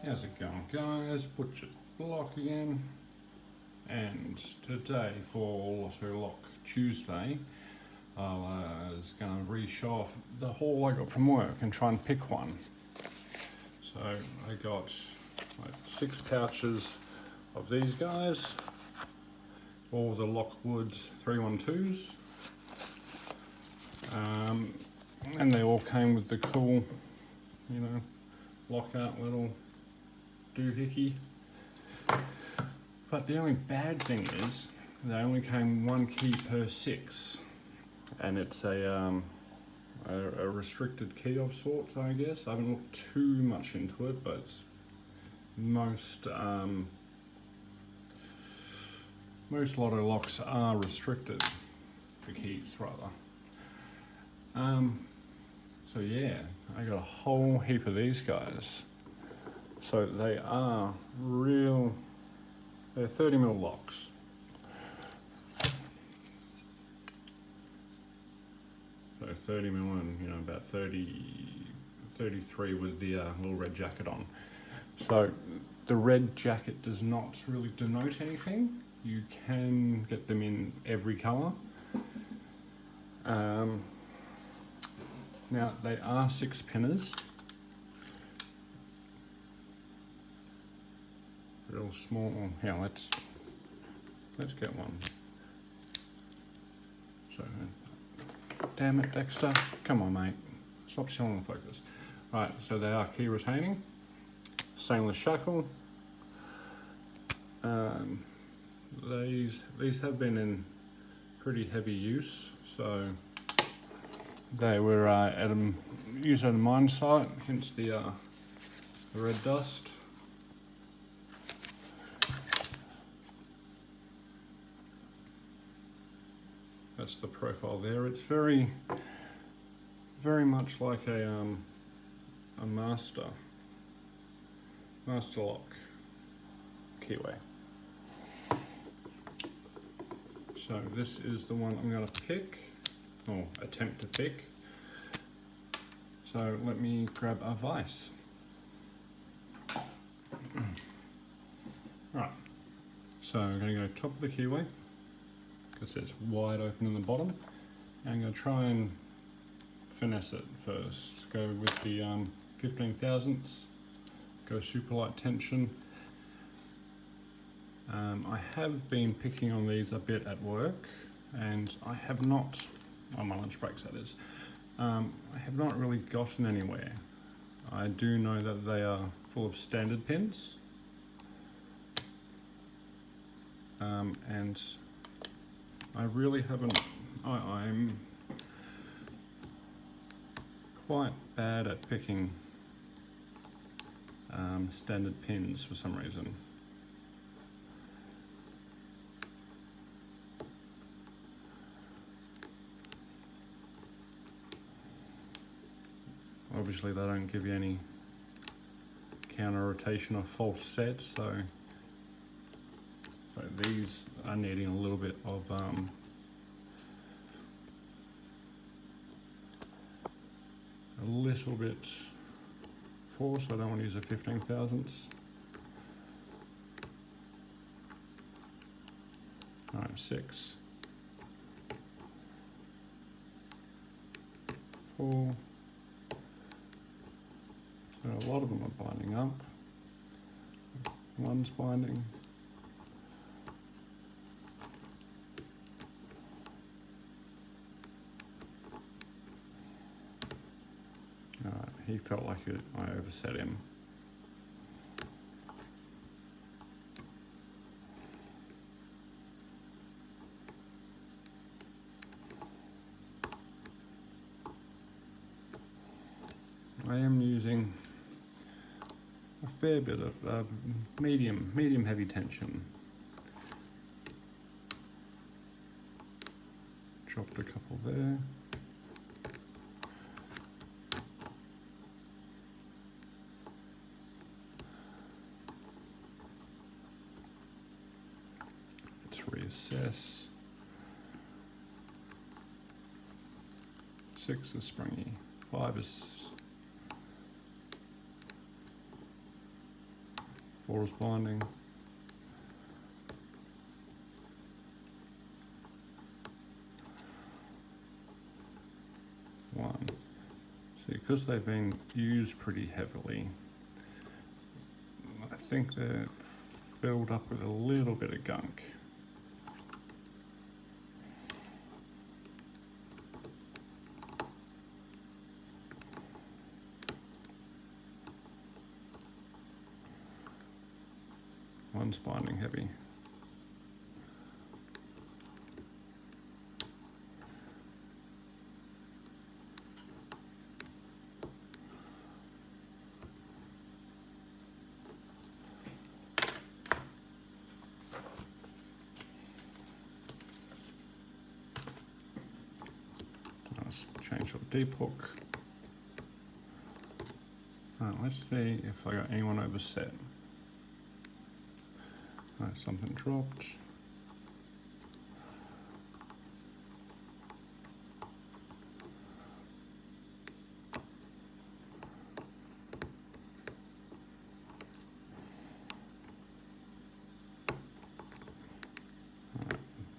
How's it going, guys? Butcher's Block again, and today for Loto Lock Tuesday I was going to re-show off the haul I got from work and try and pick one. So I got like 6 pouches of these guys, all the Lockwood 312s, and they all came with the cool, lockout little doohickey. But the only bad thing is they only came 1 key per 6, and it's a restricted key of sorts, I guess. I haven't looked too much into it, but it's most Loto locks are restricted, the keys rather. So yeah, I got a whole heap of these guys. So they are they're 30mm locks. So 30mm and about 33 with the little red jacket on. So the red jacket does not really denote anything. You can get them in every colour. Now they are 6 pinners. Real small. Yeah, let's get one. So, damn it, Dexter! Come on, mate. Stop stealing the focus. Right. So they are key retaining, stainless shackle. These have been in pretty heavy use, so they were used at a mine site, hence the red dust. That's the profile there. It's very much like a master lock keyway. So this is the one I'm going to pick, or attempt to pick. So let me grab a vise. Right, so I'm going to go top of the keyway, because it's wide open in the bottom. And I'm going to try and finesse it first. Go with the 15 thousandths, go super light tension. I have been picking on these a bit at work, and I have not, on my lunch breaks that is, I have not really gotten anywhere. I do know that they are full of standard pins, and I really haven't, I'm quite bad at picking standard pins for some reason. Obviously they don't give you any counter rotation or false set, so these are needing a little bit of force. I don't want to use a 15 thousandths. Alright, 6, 4. So a lot of them are binding up. One's binding. He felt like I overset him. I am using a fair bit of medium heavy tension. Dropped a couple there. Reassess. 6 is springy, 5 is 4 is binding. One. See, because they've been used pretty heavily, I think they're filled up with a little bit of gunk. One's binding heavy. Let's change your deep hook. Let's see if I got anyone overset. Something dropped.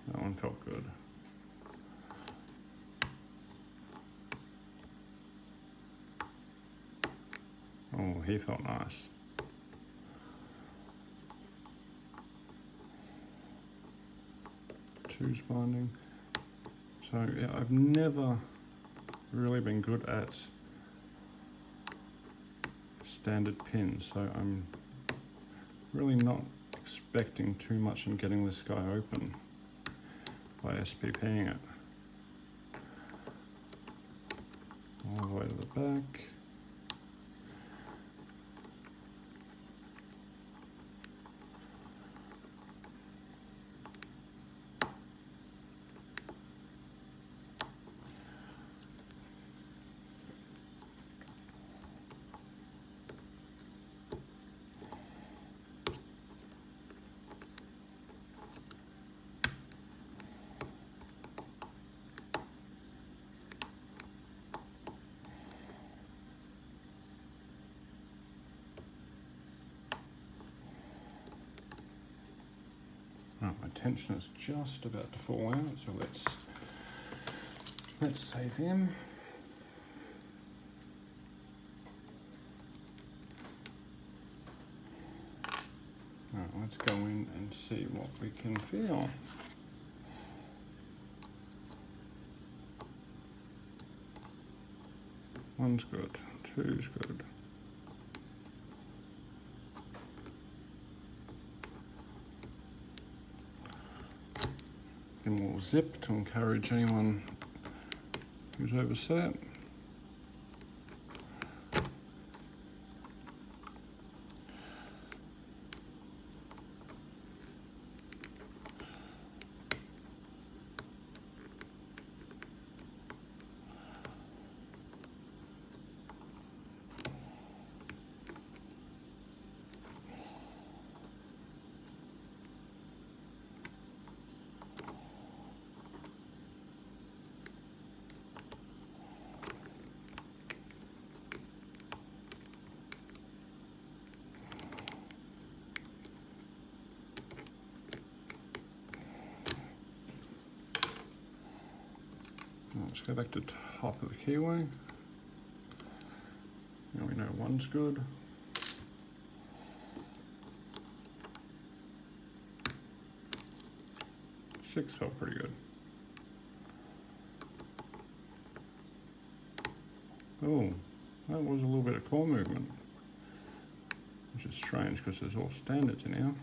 That one felt good. Oh, he felt nice. Two's binding. So yeah, I've never really been good at standard pins, so I'm really not expecting too much in getting this guy open by SPPing it. All the way to the back. Oh, my tension is just about to fall out, so let's save him. Alright, let's go in and see what we can feel. One's good, two's good. Give them a little zip to encourage anyone who's overset. Let's go back to top of the keyway. Now we know one's good. Six felt pretty good. Oh, that was a little bit of claw movement, which is strange because there's all standards in here.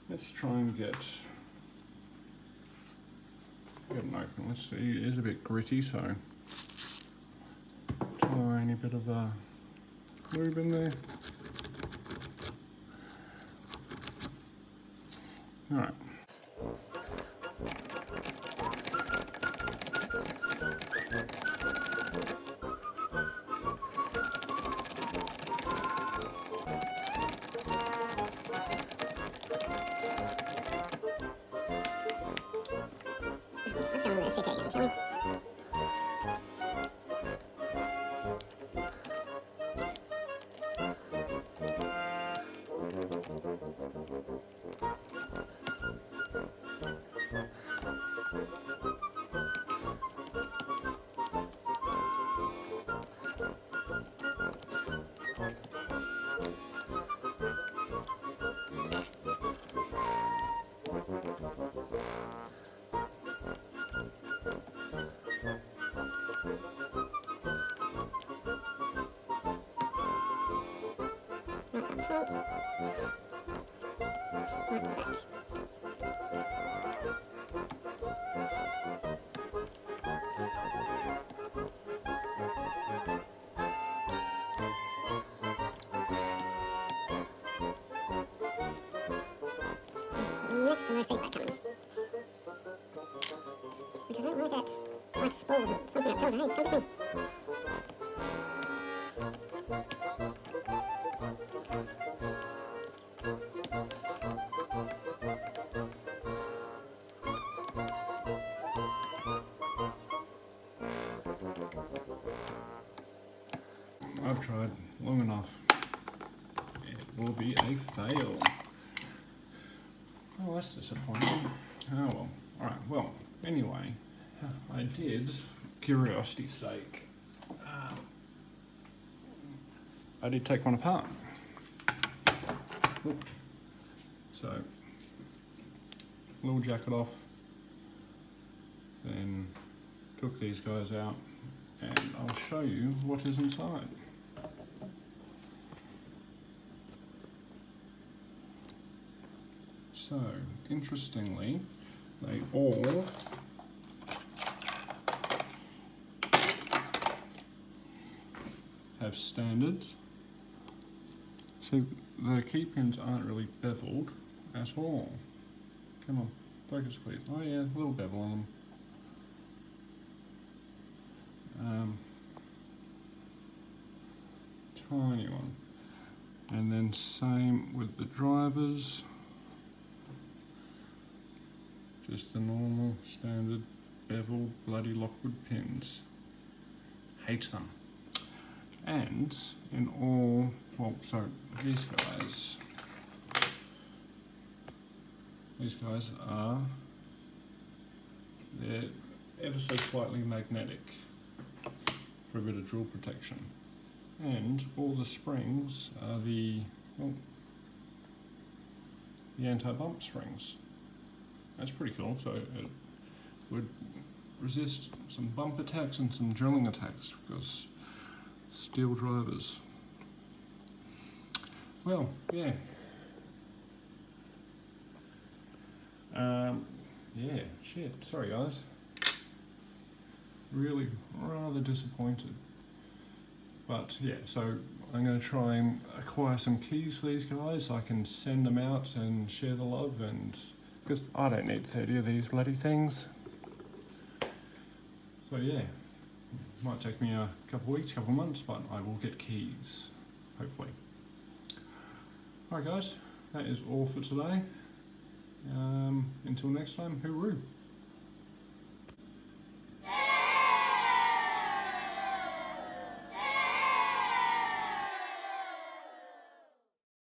let's try and get it open. Let's see, it is a bit gritty, so tiny bit of lube in there. All right. Let's go on the SPK again, shall we? Right up front. Right back. Next to no feedback coming. Which I don't want to get like spoiled or something that tells you, hey, come get me. I've tried long enough. It will be a fail. Oh, that's disappointing. Oh well. Alright, well, anyway, I did, curiosity's sake, I did take one apart. Oop. So, little jacket off, then took these guys out, and I'll show you what is inside. So, interestingly, they all have standards. So the key pins aren't really beveled at all. Come on, focus please. Oh yeah, a little bevel on them. Tiny one. And then same with the drivers. Just the normal, standard, beveled, bloody Lockwood pins. Hate them. And in all, well, so these guys are, they're ever so slightly magnetic for a bit of drill protection. And all the springs are the, well, the anti-bump springs. That's pretty cool, so it would resist some bump attacks and some drilling attacks because steel drivers. Well, yeah. Yeah, shit, sorry guys. Really rather disappointed. But yeah, so I'm going to try and acquire some keys for these guys so I can send them out and share the love, and because I don't need 30 of these bloody things. So yeah, might take me a couple of weeks, couple of months, but I will get keys, hopefully. Alright guys, that is all for today. Until next time, hooroo.